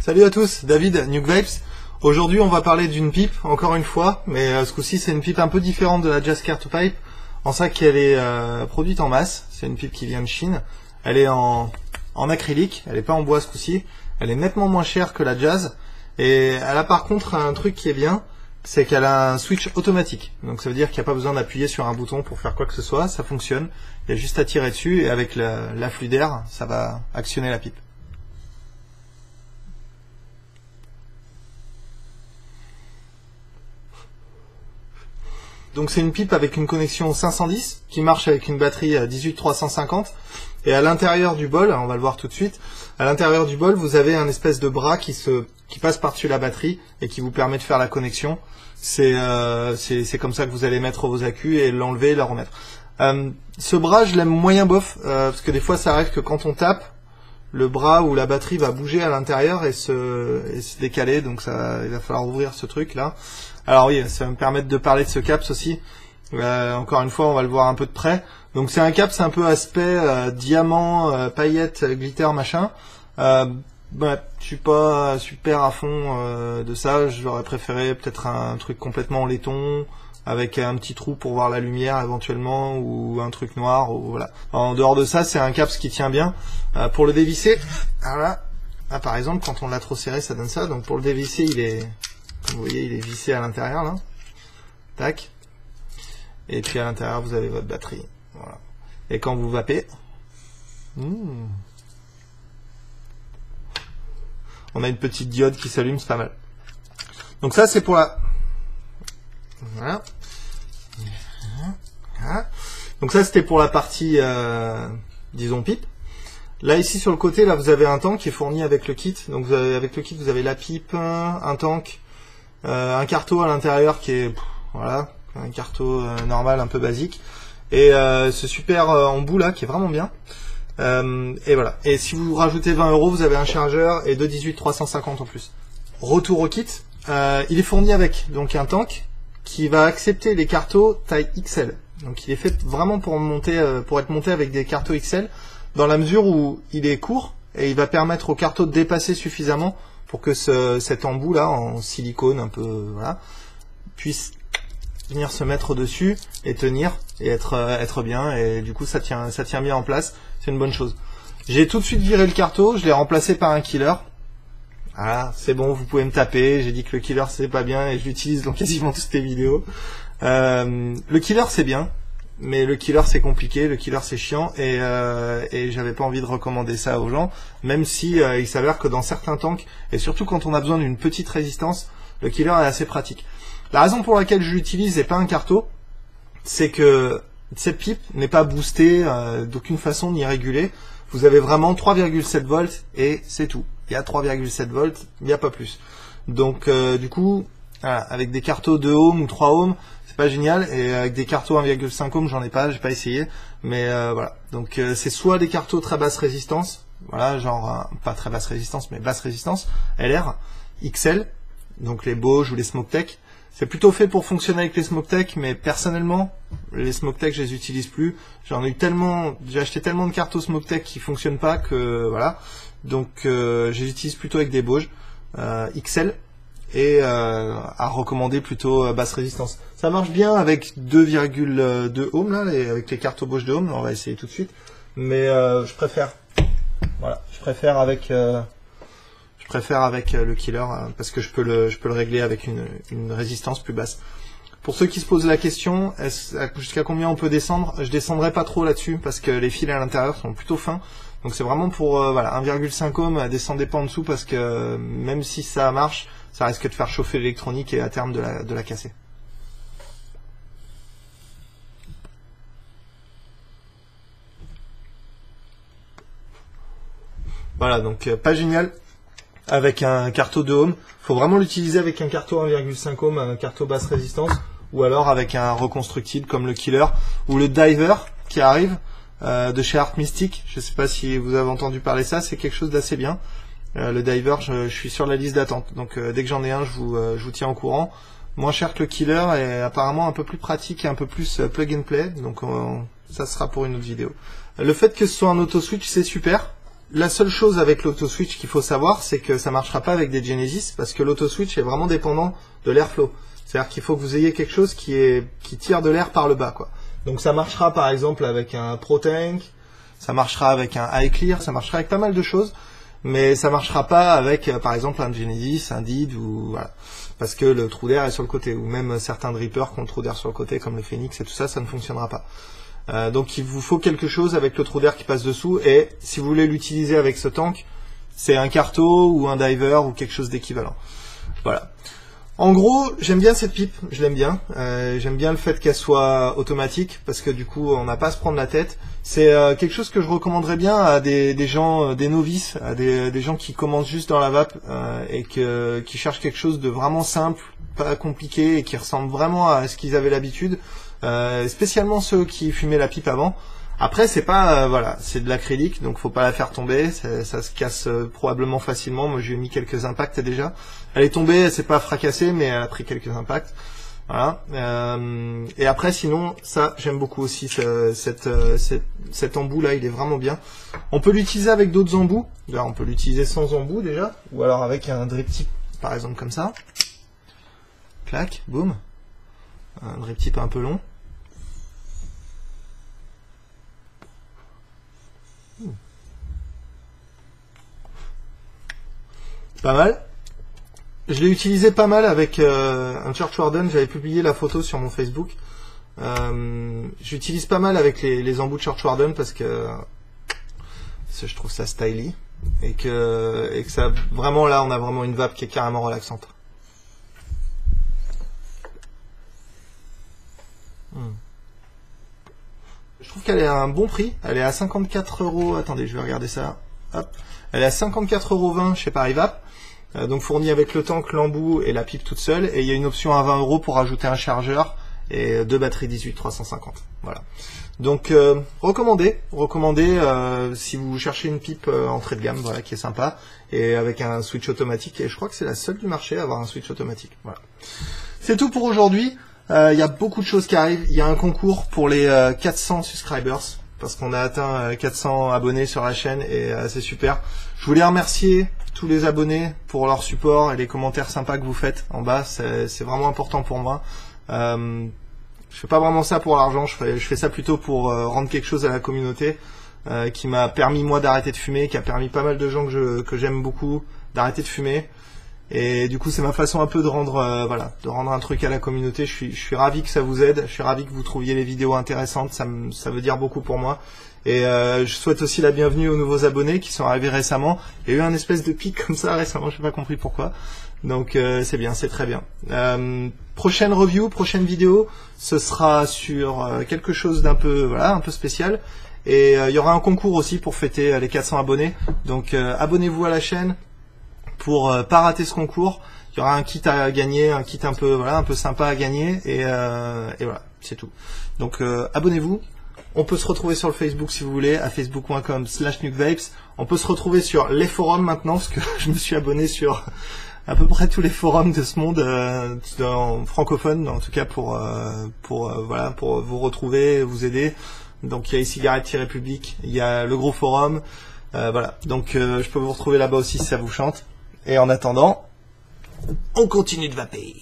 Salut à tous, David, Nuke Vibes. Aujourd'hui on va parler d'une pipe, encore une fois, mais ce coup-ci c'est une pipe un peu différente de la Jazzker 2 Pipe, en ça qu'elle est produite en masse, c'est une pipe qui vient de Chine, elle est en acrylique, elle n'est pas en bois ce coup-ci, elle est nettement moins chère que la Jazz, et elle a par contre un truc qui est bien, c'est qu'elle a un switch automatique, donc ça veut dire qu'il n'y a pas besoin d'appuyer sur un bouton pour faire quoi que ce soit, ça fonctionne, il y a juste à tirer dessus, et avec l'afflux d'air, ça va actionner la pipe. Donc c'est une pipe avec une connexion 510 qui marche avec une batterie 18350 et à l'intérieur du bol, on va le voir tout de suite, à l'intérieur du bol vous avez un espèce de bras qui passe par-dessus la batterie et qui vous permet de faire la connexion. C'est comme ça que vous allez mettre vos accus et l'enlever et la remettre. Ce bras je l'aime moyen bof parce que des fois ça arrive que quand on tape, le bras ou la batterie va bouger à l'intérieur et se décaler, donc il va falloir ouvrir ce truc là. Alors oui, ça va me permettre de parler de ce caps aussi. Encore une fois, on va le voir un peu de près. Donc c'est un caps un peu aspect diamant, paillettes, glitter, machin. Je suis pas super à fond de ça. J'aurais préféré peut-être un truc complètement en laiton, avec un petit trou pour voir la lumière éventuellement, ou un truc noir, ou voilà. En dehors de ça, c'est un caps qui tient bien. Pour le dévisser, voilà. Là, par exemple, quand on l'a trop serré, ça donne ça. Donc pour le dévisser, il est... Comme vous voyez, il est vissé à l'intérieur là. Tac. Et puis à l'intérieur, vous avez votre batterie. Voilà. Et quand vous vapez, on a une petite diode qui s'allume, c'est pas mal. Donc ça, c'est pour la... Voilà. Voilà. Donc ça, c'était pour la partie, disons, pipe. Là, ici, sur le côté, là, vous avez un tank qui est fourni avec le kit. Donc avec le kit, vous avez la pipe, un tank, un carto à l'intérieur qui est, voilà, un carto normal, un peu basique, et ce super embout là qui est vraiment bien. Et voilà. Et si vous rajoutez 20 €, vous avez un chargeur et 218-350 en plus. Retour au kit, il est fourni avec donc un tank qui va accepter les cartos taille XL. Donc il est fait vraiment pour être monté avec des cartos XL, dans la mesure où il est court et il va permettre au carto de dépasser suffisamment pour que cet embout là en silicone un peu voilà puisse venir se mettre dessus et tenir et être bien, et du coup ça tient bien en place, c'est une bonne chose. J'ai tout de suite viré le carto, je l'ai remplacé par un killer. Voilà, c'est bon, vous pouvez me taper, j'ai dit que le killer c'est pas bien et je l'utilise dans quasiment toutes les vidéos. Le killer c'est bien, mais le killer c'est compliqué, le killer c'est chiant, et j'avais pas envie de recommander ça aux gens, même si il s'avère que dans certains tanks, et surtout quand on a besoin d'une petite résistance, le killer est assez pratique. La raison pour laquelle je l'utilise et pas un carto, c'est que cette pipe n'est pas boostée d'aucune façon ni régulée. Vous avez vraiment 3,7 volts et c'est tout. Il y a 3,7 volts, il n'y a pas plus. Donc du coup, voilà, avec des cartos 2 ohms ou 3 ohms, c'est pas génial, et avec des cartos 1,5 ohms, j'en ai pas, j'ai pas essayé, mais voilà. Donc c'est soit des cartos très basse résistance, voilà, genre pas très basse résistance, mais basse résistance, LR, XL, donc les Bosch ou les Smoke-Tech. C'est plutôt fait pour fonctionner avec les Smoke-Tech, mais personnellement, les Smoke-Tech, je les utilise plus. J'ai acheté tellement de cartos Smoke-Tech qui fonctionnent pas que voilà. Donc je les utilise plutôt avec des Bosch XL, et à recommander plutôt basse résistance. Ça marche bien avec 2,2 ohms là, avec les cartos Bosch de ohms. On va essayer tout de suite, mais je préfère avec le killer parce que je peux le régler avec une résistance plus basse. Pour ceux qui se posent la question, jusqu'à combien on peut descendre, je descendrai pas trop là-dessus parce que les fils à l'intérieur sont plutôt fins. Donc c'est vraiment pour voilà, 1,5 ohm, descendez pas en dessous parce que même si ça marche, ça risque de faire chauffer l'électronique et à terme de la casser. Voilà, donc pas génial avec un carto 2 ohms. Faut vraiment l'utiliser avec un carto 1,5 ohm, un carto basse résistance, ou alors avec un reconstructible comme le killer ou le diver qui arrive de chez Art Mystic. Je sais pas si vous avez entendu parler de ça, c'est quelque chose d'assez bien. Le diver, je suis sur la liste d'attente, donc dès que j'en ai un, je vous tiens au courant. Moins cher que le killer et apparemment un peu plus pratique et un peu plus plug and play, donc ça sera pour une autre vidéo. Le fait que ce soit un auto switch, c'est super. la seule chose avec l'auto-switch qu'il faut savoir, c'est que ça marchera pas avec des Genesis, parce que l'auto-switch est vraiment dépendant de l'airflow. C'est-à-dire qu'il faut que vous ayez quelque chose qui tire de l'air par le bas, quoi. Donc ça marchera par exemple avec un ProTank, ça marchera avec un iClear, ça marchera avec pas mal de choses, mais ça marchera pas avec par exemple un Genesis, un DID, ou voilà. Parce que le trou d'air est sur le côté, ou même certains drippers qui ont le trou d'air sur le côté, comme le Phoenix et tout ça, ça ne fonctionnera pas. Donc il vous faut quelque chose avec le trou d'air qui passe dessous, et si vous voulez l'utiliser avec ce tank, c'est un Carto ou un Diver ou quelque chose d'équivalent. Voilà. En gros, j'aime bien cette pipe, je l'aime bien. J'aime bien le fait qu'elle soit automatique, parce que du coup, on n'a pas à se prendre la tête. C'est quelque chose que je recommanderais bien à des gens, des novices, à des gens qui commencent juste dans la vape et qui cherchent quelque chose de vraiment simple, pas compliqué et qui ressemble vraiment à ce qu'ils avaient l'habitude. Spécialement ceux qui fumaient la pipe avant. Après, c'est pas voilà, c'est de l'acrylique, donc faut pas la faire tomber, ça se casse probablement facilement. Moi, j'ai mis quelques impacts déjà. Elle est tombée, elle s'est pas fracassée, mais elle a pris quelques impacts. Voilà. Et après, sinon, ça, j'aime beaucoup aussi cet embout là, il est vraiment bien. On peut l'utiliser avec d'autres embouts. Là, on peut l'utiliser sans embout déjà, ou alors avec un drip tip, par exemple comme ça. Clac, boum. Un drip tip un peu long. Pas mal. Je l'ai utilisé pas mal avec un Church Warden, j'avais publié la photo sur mon Facebook. J'utilise pas mal avec les embouts de Church Warden parce que je trouve ça styly et que ça vraiment là on a vraiment une vape qui est carrément relaxante. Je trouve qu'elle est à un bon prix, elle est à 54 €. Attendez, je vais regarder ça. Hop. Elle est à 54,20 € chez Paris Vape. Donc fournie avec le tank, l'embout et la pipe toute seule. Et il y a une option à 20 € pour ajouter un chargeur et deux batteries 18-350. Voilà. Donc recommandé si vous cherchez une pipe entrée de gamme, voilà, qui est sympa et avec un switch automatique. Et je crois que c'est la seule du marché à avoir un switch automatique. Voilà. C'est tout pour aujourd'hui. Il y a beaucoup de choses qui arrivent. Il y a un concours pour les 400 subscribers parce qu'on a atteint 400 abonnés sur la chaîne et c'est super. Je voulais remercier tous les abonnés pour leur support et les commentaires sympas que vous faites en bas. C'est vraiment important pour moi. Je fais pas vraiment ça pour l'argent. Je fais ça plutôt pour rendre quelque chose à la communauté qui m'a permis moi d'arrêter de fumer, qui a permis pas mal de gens que j'aime beaucoup d'arrêter de fumer. Et du coup, c'est ma façon un peu de rendre, voilà, de rendre un truc à la communauté. Je suis ravi que ça vous aide. Je suis ravi que vous trouviez les vidéos intéressantes. Ça veut dire beaucoup pour moi. Et je souhaite aussi la bienvenue aux nouveaux abonnés qui sont arrivés récemment. Il y a eu un espèce de pic comme ça récemment. Je n'ai pas compris pourquoi. Donc c'est bien, c'est très bien. Prochaine review, prochaine vidéo, ce sera sur quelque chose d'un peu, voilà, un peu spécial. Et il y aura un concours aussi pour fêter les 400 abonnés. Donc abonnez-vous à la chaîne. Pour pas rater ce concours, il y aura un kit à gagner, un kit un peu voilà, un peu sympa à gagner et voilà, c'est tout. Donc abonnez-vous. On peut se retrouver sur le Facebook si vous voulez, à facebook.com/nukevapes. On peut se retrouver sur les forums maintenant parce que je me suis abonné sur à peu près tous les forums de ce monde en francophone, en tout cas pour voilà, pour vous retrouver, vous aider. Donc il y a e-cigarette-public, il y a le gros forum, voilà. Donc je peux vous retrouver là-bas aussi si ça vous chante. Et en attendant, on continue de vaper.